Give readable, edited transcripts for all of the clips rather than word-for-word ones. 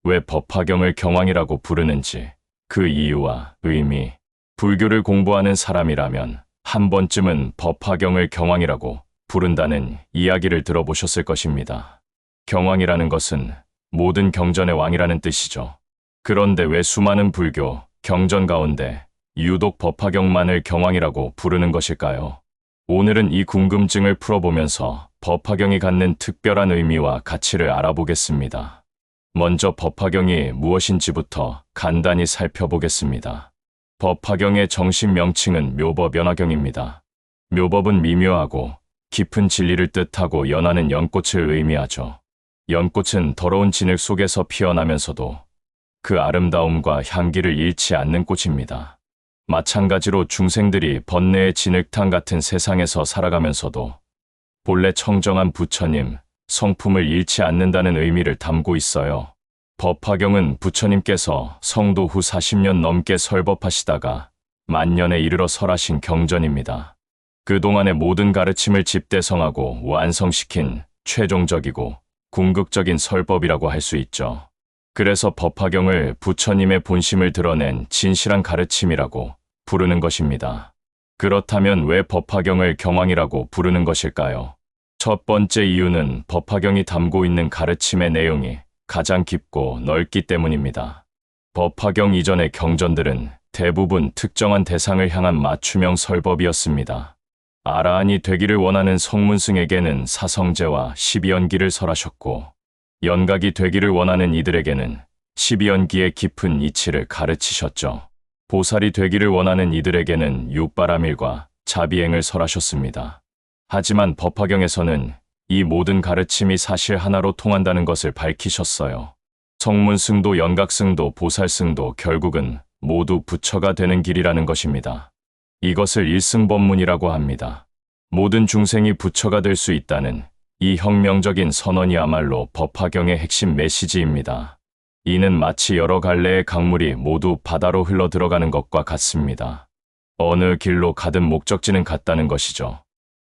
왜 법화경을 경왕이라고 부르는지 그 이유와 의미, 불교를 공부하는 사람이라면 한 번쯤은 법화경을 경왕이라고 부른다는 이야기를 들어보셨을 것입니다. 경왕이라는 것은 모든 경전의 왕이라는 뜻이죠. 그런데 왜 수많은 불교, 경전 가운데 유독 법화경만을 경왕이라고 부르는 것일까요? 오늘은 이 궁금증을 풀어보면서 법화경이 갖는 특별한 의미와 가치를 알아보겠습니다. 먼저 법화경이 무엇인지부터 간단히 살펴보겠습니다. 법화경의 정식 명칭은 묘법연화경입니다. 묘법은 미묘하고 깊은 진리를 뜻하고 연화는 연꽃을 의미하죠. 연꽃은 더러운 진흙 속에서 피어나면서도 그 아름다움과 향기를 잃지 않는 꽃입니다. 마찬가지로 중생들이 번뇌의 진흙탕 같은 세상에서 살아가면서도 본래 청정한 부처님, 성품을 잃지 않는다는 의미를 담고 있어요. 법화경은 부처님께서 성도 후 40년 넘게 설법하시다가 만년에 이르러 설하신 경전입니다. 그동안의 모든 가르침을 집대성하고 완성시킨 최종적이고 궁극적인 설법이라고 할 수 있죠. 그래서 법화경을 부처님의 본심을 드러낸 진실한 가르침이라고 부르는 것입니다. 그렇다면 왜 법화경을 경왕이라고 부르는 것일까요? 첫 번째 이유는 법화경이 담고 있는 가르침의 내용이 가장 깊고 넓기 때문입니다. 법화경 이전의 경전들은 대부분 특정한 대상을 향한 맞춤형 설법이었습니다. 아라한이 되기를 원하는 성문승에게는 사성제와 12연기를 설하셨고, 연각이 되기를 원하는 이들에게는 12연기의 깊은 이치를 가르치셨죠. 보살이 되기를 원하는 이들에게는 육바라밀과 자비행을 설하셨습니다. 하지만 법화경에서는 이 모든 가르침이 사실 하나로 통한다는 것을 밝히셨어요. 성문승도 연각승도 보살승도 결국은 모두 부처가 되는 길이라는 것입니다. 이것을 일승법문이라고 합니다. 모든 중생이 부처가 될 수 있다는 이 혁명적인 선언이야말로 법화경의 핵심 메시지입니다. 이는 마치 여러 갈래의 강물이 모두 바다로 흘러 들어가는 것과 같습니다. 어느 길로 가든 목적지는 같다는 것이죠.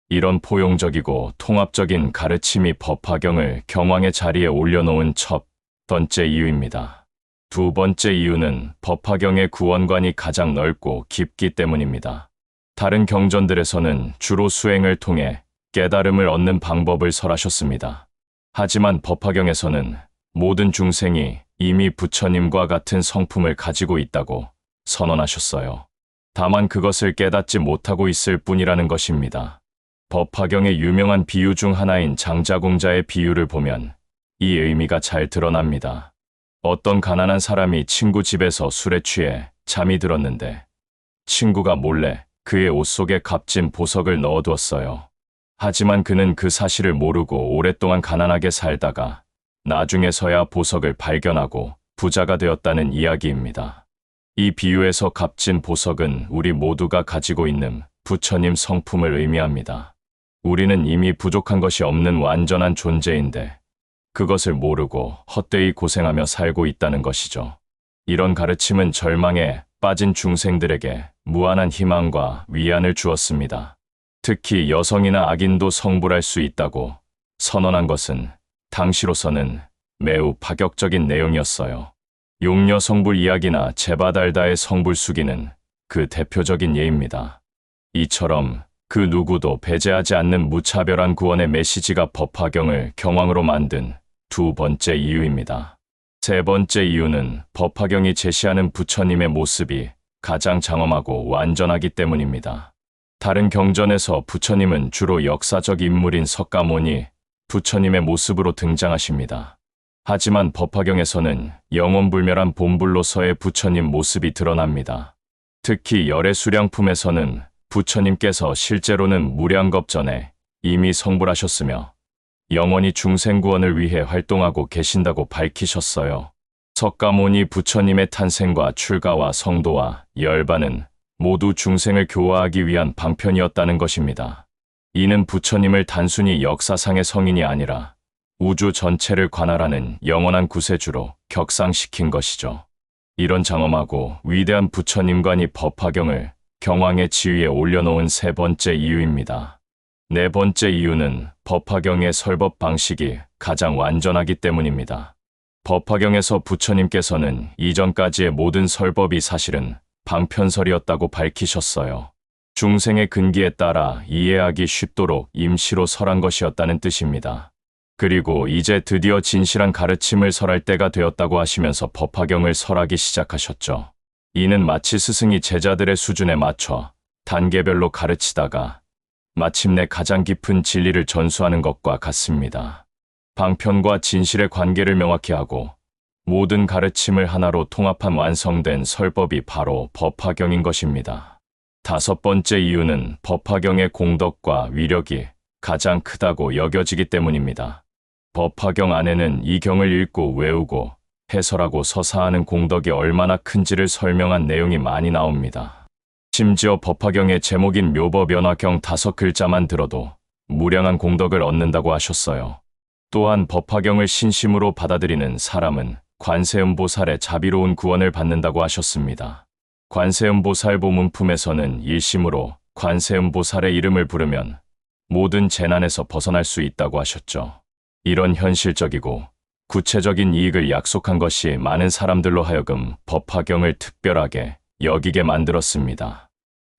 이런 포용적이고 통합적인 가르침이 법화경을 경왕의 자리에 올려놓은 첫 번째 이유입니다. 두 번째 이유는 법화경의 구원관이 가장 넓고 깊기 때문입니다. 다른 경전들에서는 주로 수행을 통해 깨달음을 얻는 방법을 설하셨습니다. 하지만 법화경에서는 모든 중생이 이미 부처님과 같은 성품을 가지고 있다고 선언하셨어요. 다만 그것을 깨닫지 못하고 있을 뿐이라는 것입니다. 법화경의 유명한 비유 중 하나인 장자공자의 비유를 보면 이 의미가 잘 드러납니다. 어떤 가난한 사람이 친구 집에서 술에 취해 잠이 들었는데 친구가 몰래 그의 옷 속에 값진 보석을 넣어두었어요. 하지만 그는 그 사실을 모르고 오랫동안 가난하게 살다가 나중에서야 보석을 발견하고 부자가 되었다는 이야기입니다. 이 비유에서 값진 보석은 우리 모두가 가지고 있는 부처님 성품을 의미합니다. 우리는 이미 부족한 것이 없는 완전한 존재인데 그것을 모르고 헛되이 고생하며 살고 있다는 것이죠. 이런 가르침은 절망에 빠진 중생들에게 무한한 희망과 위안을 주었습니다. 특히 여성이나 악인도 성불할 수 있다고 선언한 것은 당시로서는 매우 파격적인 내용이었어요. 용녀 성불 이야기나 제바달다의 성불 수기는 그 대표적인 예입니다. 이처럼 그 누구도 배제하지 않는 무차별한 구원의 메시지가 법화경을 경왕으로 만든 두 번째 이유입니다. 세 번째 이유는 법화경이 제시하는 부처님의 모습이 가장 장엄하고 완전하기 때문입니다. 다른 경전에서 부처님은 주로 역사적 인물인 석가모니, 부처님의 모습으로 등장하십니다. 하지만 법화경에서는 영원불멸한 본불로서의 부처님 모습이 드러납니다. 특히 열애수량품에서는 부처님께서 실제로는 무량겁 전에 이미 성불하셨으며 영원히 중생구원을 위해 활동하고 계신다고 밝히셨어요. 석가모니 부처님의 탄생과 출가와 성도와 열반은 모두 중생을 교화하기 위한 방편이었다는 것입니다. 이는 부처님을 단순히 역사상의 성인이 아니라 우주 전체를 관할하는 영원한 구세주로 격상시킨 것이죠. 이런 장엄하고 위대한 부처님관이 법화경을 경왕의 지위에 올려놓은 세 번째 이유입니다. 네 번째 이유는 법화경의 설법 방식이 가장 완전하기 때문입니다. 법화경에서 부처님께서는 이전까지의 모든 설법이 사실은 방편설이었다고 밝히셨어요. 중생의 근기에 따라 이해하기 쉽도록 임시로 설한 것이었다는 뜻입니다. 그리고 이제 드디어 진실한 가르침을 설할 때가 되었다고 하시면서 법화경을 설하기 시작하셨죠. 이는 마치 스승이 제자들의 수준에 맞춰 단계별로 가르치다가 마침내 가장 깊은 진리를 전수하는 것과 같습니다. 방편과 진실의 관계를 명확히 하고 모든 가르침을 하나로 통합한 완성된 설법이 바로 법화경인 것입니다. 다섯 번째 이유는 법화경의 공덕과 위력이 가장 크다고 여겨지기 때문입니다. 법화경 안에는 이 경을 읽고 외우고 해설하고 서사하는 공덕이 얼마나 큰지를 설명한 내용이 많이 나옵니다. 심지어 법화경의 제목인 묘법연화경 5글자만 들어도 무량한 공덕을 얻는다고 하셨어요. 또한 법화경을 신심으로 받아들이는 사람은 관세음보살의 자비로운 구원을 받는다고 하셨습니다. 관세음보살보 문품에서는 일심으로 관세음보살의 이름을 부르면 모든 재난에서 벗어날 수 있다고 하셨죠. 이런 현실적이고 구체적인 이익을 약속한 것이 많은 사람들로 하여금 법화경을 특별하게 여기게 만들었습니다.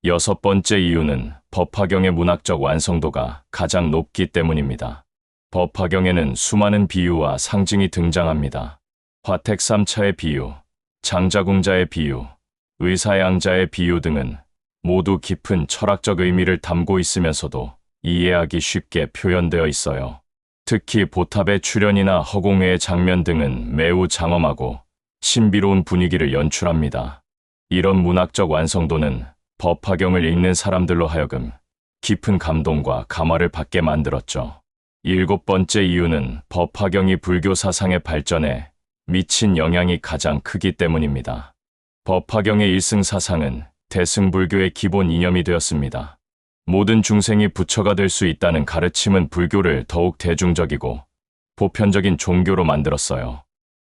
여섯 번째 이유는 법화경의 문학적 완성도가 가장 높기 때문입니다. 법화경에는 수많은 비유와 상징이 등장합니다. 화택삼차의 비유, 장자궁자의 비유, 의사양자의 비유 등은 모두 깊은 철학적 의미를 담고 있으면서도 이해하기 쉽게 표현되어 있어요. 특히 보탑의 출현이나 허공회의 장면 등은 매우 장엄하고 신비로운 분위기를 연출합니다. 이런 문학적 완성도는 법화경을 읽는 사람들로 하여금 깊은 감동과 감화를 받게 만들었죠. 일곱 번째 이유는 법화경이 불교 사상의 발전에 미친 영향이 가장 크기 때문입니다. 법화경의 일승 사상은 대승불교의 기본 이념이 되었습니다. 모든 중생이 부처가 될 수 있다는 가르침은 불교를 더욱 대중적이고 보편적인 종교로 만들었어요.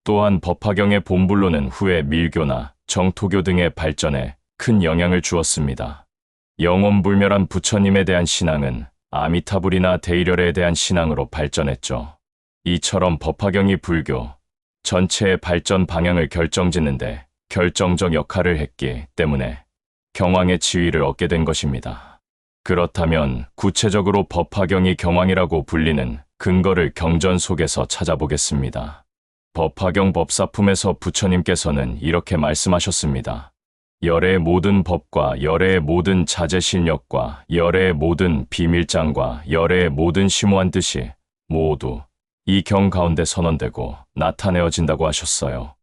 또한 법화경의 본불로는 후에 밀교나 정토교 등의 발전에 큰 영향을 주었습니다. 영원불멸한 부처님에 대한 신앙은 아미타불이나 대일열에 대한 신앙으로 발전했죠. 이처럼 법화경이 불교 전체의 발전 방향을 결정짓는데 결정적 역할을 했기 때문에 경왕의 지위를 얻게 된 것입니다. 그렇다면 구체적으로 법화경이 경왕이라고 불리는 근거를 경전 속에서 찾아보겠습니다. 법화경 법사품에서 부처님께서는 이렇게 말씀하셨습니다. 열의 모든 법과 열의 모든 자제신력과 열의 모든 비밀장과 열의 모든 심오한 뜻이 모두 이 경 가운데 선언되고 나타내어진다고 하셨어요.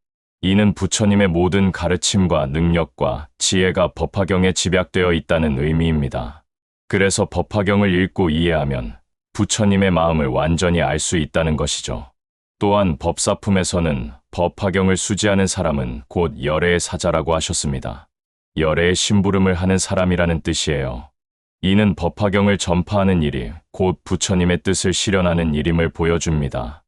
이는 부처님의 모든 가르침과 능력과 지혜가 법화경에 집약되어 있다는 의미입니다. 그래서 법화경을 읽고 이해하면 부처님의 마음을 완전히 알 수 있다는 것이죠. 또한 법사품에서는 법화경을 수지하는 사람은 곧 열애의 사자라고 하셨습니다. 열애의 심부름을 하는 사람이라는 뜻이에요. 이는 법화경을 전파하는 일이 곧 부처님의 뜻을 실현하는 일임을 보여줍니다.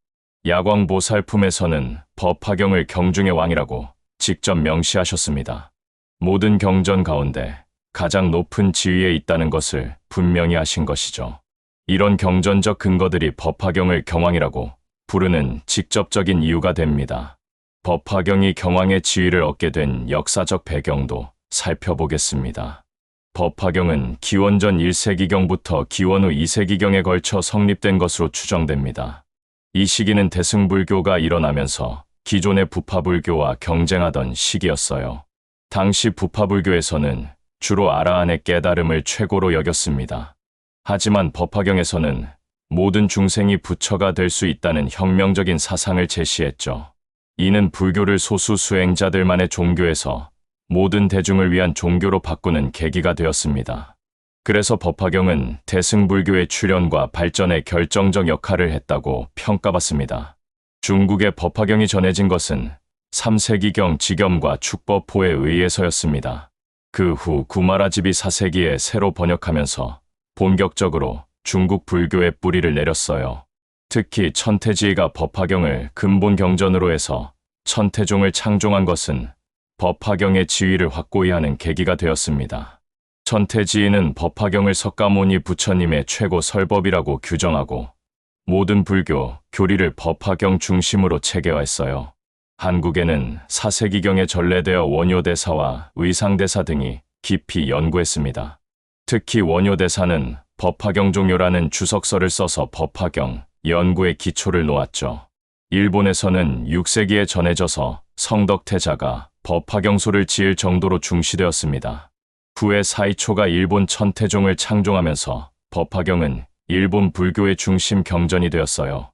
야광보살품에서는 법화경을 경중의 왕이라고 직접 명시하셨습니다. 모든 경전 가운데 가장 높은 지위에 있다는 것을 분명히 하신 것이죠. 이런 경전적 근거들이 법화경을 경왕이라고 부르는 직접적인 이유가 됩니다. 법화경이 경왕의 지위를 얻게 된 역사적 배경도 살펴보겠습니다. 법화경은 기원전 1세기경부터 기원 후 2세기경에 걸쳐 성립된 것으로 추정됩니다. 이 시기는 대승불교가 일어나면서 기존의 부파불교와 경쟁하던 시기였어요. 당시 부파불교에서는 주로 아라한의 깨달음을 최고로 여겼습니다. 하지만 법화경에서는 모든 중생이 부처가 될 수 있다는 혁명적인 사상을 제시했죠. 이는 불교를 소수 수행자들만의 종교에서 모든 대중을 위한 종교로 바꾸는 계기가 되었습니다. 그래서 법화경은 대승불교의 출현과 발전에 결정적 역할을 했다고 평가받습니다. 중국의 법화경이 전해진 것은 3세기경 지겸과 축법호에 의해서였습니다. 그 후 구마라집이 4세기에 새로 번역하면서 본격적으로 중국 불교의 뿌리를 내렸어요. 특히 천태지가 법화경을 근본 경전으로 해서 천태종을 창종한 것은 법화경의 지위를 확고히 하는 계기가 되었습니다. 천태지는 법화경을 석가모니 부처님의 최고 설법이라고 규정하고 모든 불교, 교리를 법화경 중심으로 체계화했어요. 한국에는 사세기경에 전래되어 원효대사와 의상대사 등이 깊이 연구했습니다. 특히 원효대사는 법화경종요라는 주석서를 써서 법화경 연구의 기초를 놓았죠. 일본에서는 6세기에 전해져서 성덕태자가 법화경소를 지을 정도로 중시되었습니다. 후에 사이초가 일본 천태종을 창종하면서 법화경은 일본 불교의 중심 경전이 되었어요.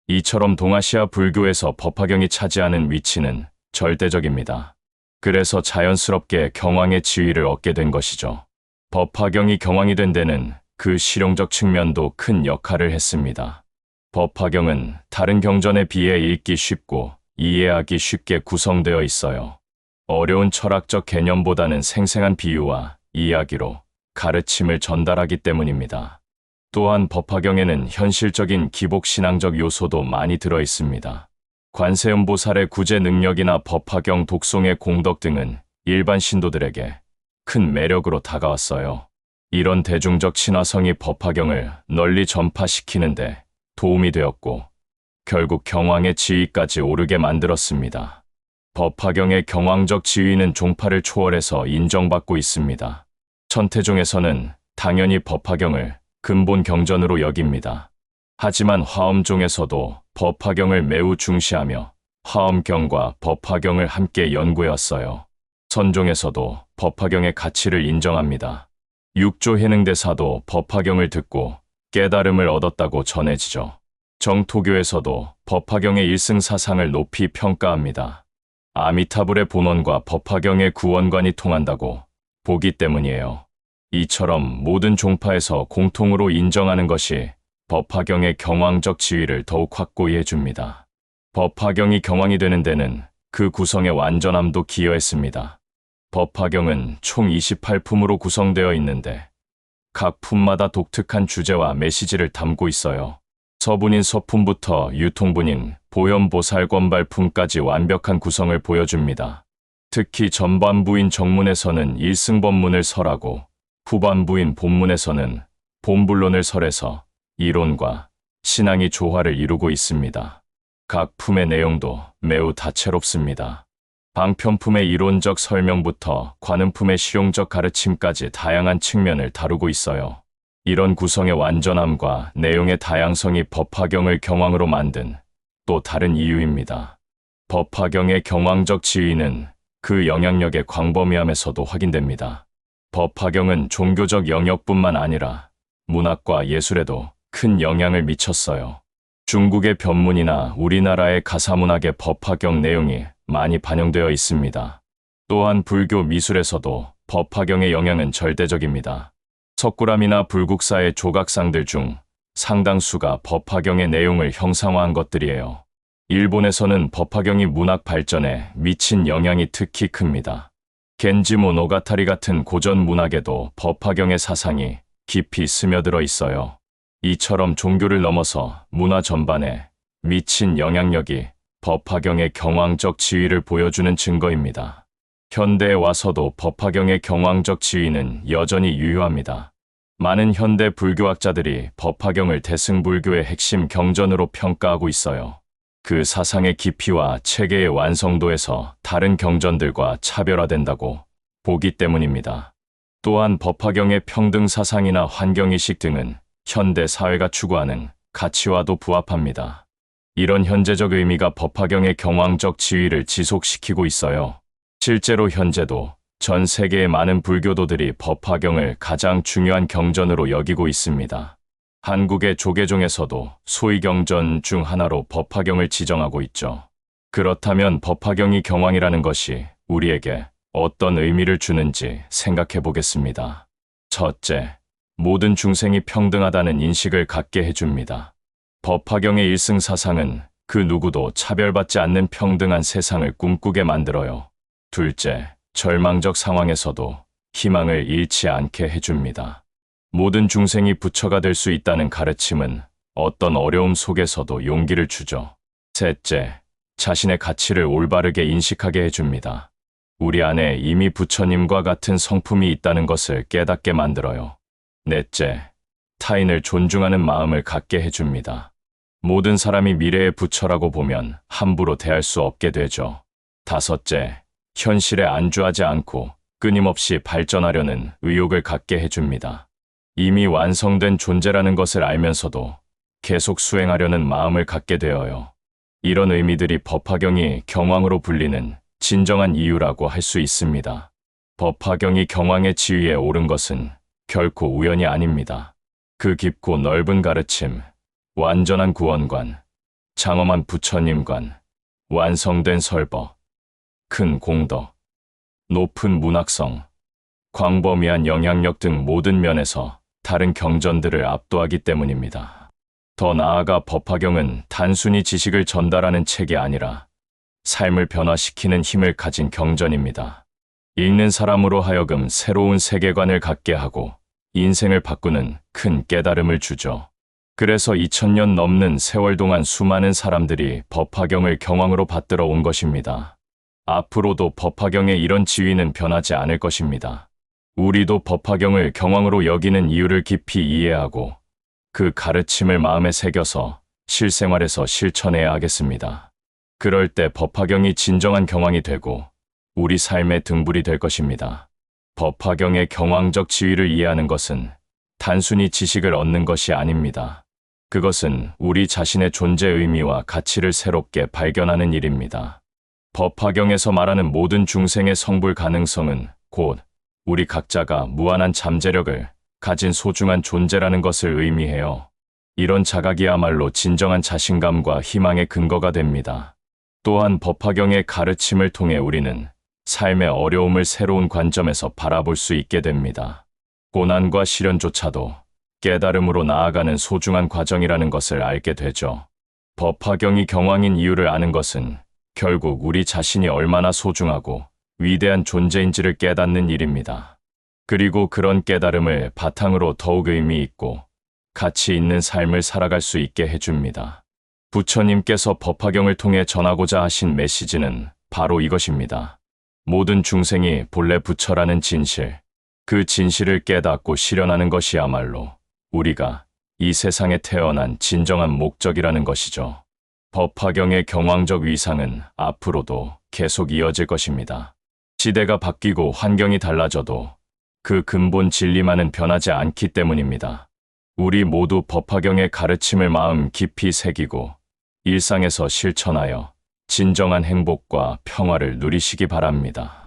이처럼 동아시아 불교에서 법화경이 차지하는 위치는 절대적입니다. 그래서 자연스럽게 경왕의 지위를 얻게 된 것이죠. 법화경이 경왕이 된 데는 그 실용적 측면도 큰 역할을 했습니다. 법화경은 다른 경전에 비해 읽기 쉽고 이해하기 쉽게 구성되어 있어요. 어려운 철학적 개념보다는 생생한 비유와 이야기로 가르침을 전달하기 때문입니다. 또한 법화경에는 현실적인 기복신앙적 요소도 많이 들어 있습니다. 관세음보살의 구제 능력이나 법화경 독송의 공덕 등은 일반 신도들에게 큰 매력으로 다가왔어요. 이런 대중적 친화성이 법화경을 널리 전파시키는데 도움이 되었고 결국 경왕의 지위까지 오르게 만들었습니다. 법화경의 경왕적 지위는 종파를 초월해서 인정받고 있습니다. 천태종에서는 당연히 법화경을 근본 경전으로 여깁니다. 하지만 화엄종에서도 법화경을 매우 중시하며 화엄경과 법화경을 함께 연구해왔어요. 선종에서도 법화경의 가치를 인정합니다. 육조 해능대사도 법화경을 듣고 깨달음을 얻었다고 전해지죠. 정토교에서도 법화경의 일승사상을 높이 평가합니다. 아미타불의 본원과 법화경의 구원관이 통한다고 보기 때문이에요. 이처럼 모든 종파에서 공통으로 인정하는 것이 법화경의 경왕적 지위를 더욱 확고히 해줍니다. 법화경이 경왕이 되는 데는 그 구성의 완전함도 기여했습니다. 법화경은 총 28품으로 구성되어 있는데 각 품마다 독특한 주제와 메시지를 담고 있어요. 서분인 서품부터 유통분인 보현보살권발품까지 완벽한 구성을 보여줍니다. 특히 전반부인 정문에서는 일승법문을 설하고 후반부인 본문에서는 본불론을 설해서 이론과 신앙이 조화를 이루고 있습니다. 각 품의 내용도 매우 다채롭습니다. 방편품의 이론적 설명부터 관음품의 실용적 가르침까지 다양한 측면을 다루고 있어요. 이런 구성의 완전함과 내용의 다양성이 법화경을 경왕으로 만든 또 다른 이유입니다. 법화경의 경왕적 지위는 그 영향력의 광범위함에서도 확인됩니다. 법화경은 종교적 영역뿐만 아니라 문학과 예술에도 큰 영향을 미쳤어요. 중국의 변문이나 우리나라의 가사문학의 법화경 내용이 많이 반영되어 있습니다. 또한 불교 미술에서도 법화경의 영향은 절대적입니다. 석굴암이나 불국사의 조각상들 중 상당수가 법화경의 내용을 형상화한 것들이에요. 일본에서는 법화경이 문학 발전에 미친 영향이 특히 큽니다. 겐지모 노가타리 같은 고전 문학에도 법화경의 사상이 깊이 스며들어 있어요. 이처럼 종교를 넘어서 문화 전반에 미친 영향력이 법화경의 경왕적 지위를 보여주는 증거입니다. 현대에 와서도 법화경의 경왕적 지위는 여전히 유효합니다. 많은 현대 불교학자들이 법화경을 대승불교의 핵심 경전으로 평가하고 있어요. 그 사상의 깊이와 체계의 완성도에서 다른 경전들과 차별화된다고 보기 때문입니다. 또한 법화경의 평등 사상이나 환경의식 등은 현대 사회가 추구하는 가치와도 부합합니다. 이런 현재적 의미가 법화경의 경왕적 지위를 지속시키고 있어요. 실제로 현재도 전 세계의 많은 불교도들이 법화경을 가장 중요한 경전으로 여기고 있습니다. 한국의 조계종에서도 소위경전 중 하나로 법화경을 지정하고 있죠. 그렇다면 법화경이 경왕이라는 것이 우리에게 어떤 의미를 주는지 생각해 보겠습니다. 첫째, 모든 중생이 평등하다는 인식을 갖게 해줍니다. 법화경의 일승사상은 그 누구도 차별받지 않는 평등한 세상을 꿈꾸게 만들어요. 둘째, 절망적 상황에서도 희망을 잃지 않게 해줍니다. 모든 중생이 부처가 될 수 있다는 가르침은 어떤 어려움 속에서도 용기를 주죠. 셋째, 자신의 가치를 올바르게 인식하게 해줍니다. 우리 안에 이미 부처님과 같은 성품이 있다는 것을 깨닫게 만들어요. 넷째, 타인을 존중하는 마음을 갖게 해줍니다. 모든 사람이 미래의 부처라고 보면 함부로 대할 수 없게 되죠. 다섯째, 현실에 안주하지 않고 끊임없이 발전하려는 의욕을 갖게 해줍니다. 이미 완성된 존재라는 것을 알면서도 계속 수행하려는 마음을 갖게 되어요. 이런 의미들이 법화경이 경왕으로 불리는 진정한 이유라고 할 수 있습니다. 법화경이 경왕의 지위에 오른 것은 결코 우연이 아닙니다. 그 깊고 넓은 가르침, 완전한 구원관, 장엄한 부처님관, 완성된 설법, 큰 공덕, 높은 문학성, 광범위한 영향력 등 모든 면에서 다른 경전들을 압도하기 때문입니다. 더 나아가 법화경은 단순히 지식을 전달하는 책이 아니라 삶을 변화시키는 힘을 가진 경전입니다. 읽는 사람으로 하여금 새로운 세계관을 갖게 하고 인생을 바꾸는 큰 깨달음을 주죠. 그래서 2000년 넘는 세월 동안 수많은 사람들이 법화경을 경왕으로 받들어 온 것입니다. 앞으로도 법화경의 이런 지위는 변하지 않을 것입니다. 우리도 법화경을 경왕으로 여기는 이유를 깊이 이해하고 그 가르침을 마음에 새겨서 실생활에서 실천해야 하겠습니다. 그럴 때 법화경이 진정한 경왕이 되고 우리 삶의 등불이 될 것입니다. 법화경의 경왕적 지위를 이해하는 것은 단순히 지식을 얻는 것이 아닙니다. 그것은 우리 자신의 존재 의미와 가치를 새롭게 발견하는 일입니다. 법화경에서 말하는 모든 중생의 성불 가능성은 곧 우리 각자가 무한한 잠재력을 가진 소중한 존재라는 것을 의미해요. 이런 자각이야말로 진정한 자신감과 희망의 근거가 됩니다. 또한 법화경의 가르침을 통해 우리는 삶의 어려움을 새로운 관점에서 바라볼 수 있게 됩니다. 고난과 시련조차도 깨달음으로 나아가는 소중한 과정이라는 것을 알게 되죠. 법화경이 경왕인 이유를 아는 것은 결국 우리 자신이 얼마나 소중하고 위대한 존재인지를 깨닫는 일입니다. 그리고 그런 깨달음을 바탕으로 더욱 의미 있고 가치 있는 삶을 살아갈 수 있게 해줍니다. 부처님께서 법화경을 통해 전하고자 하신 메시지는 바로 이것입니다. 모든 중생이 본래 부처라는 진실, 그 진실을 깨닫고 실현하는 것이야말로 우리가 이 세상에 태어난 진정한 목적이라는 것이죠. 법화경의 경왕적 위상은 앞으로도 계속 이어질 것입니다. 시대가 바뀌고 환경이 달라져도 그 근본 진리만은 변하지 않기 때문입니다. 우리 모두 법화경의 가르침을 마음 깊이 새기고 일상에서 실천하여 진정한 행복과 평화를 누리시기 바랍니다.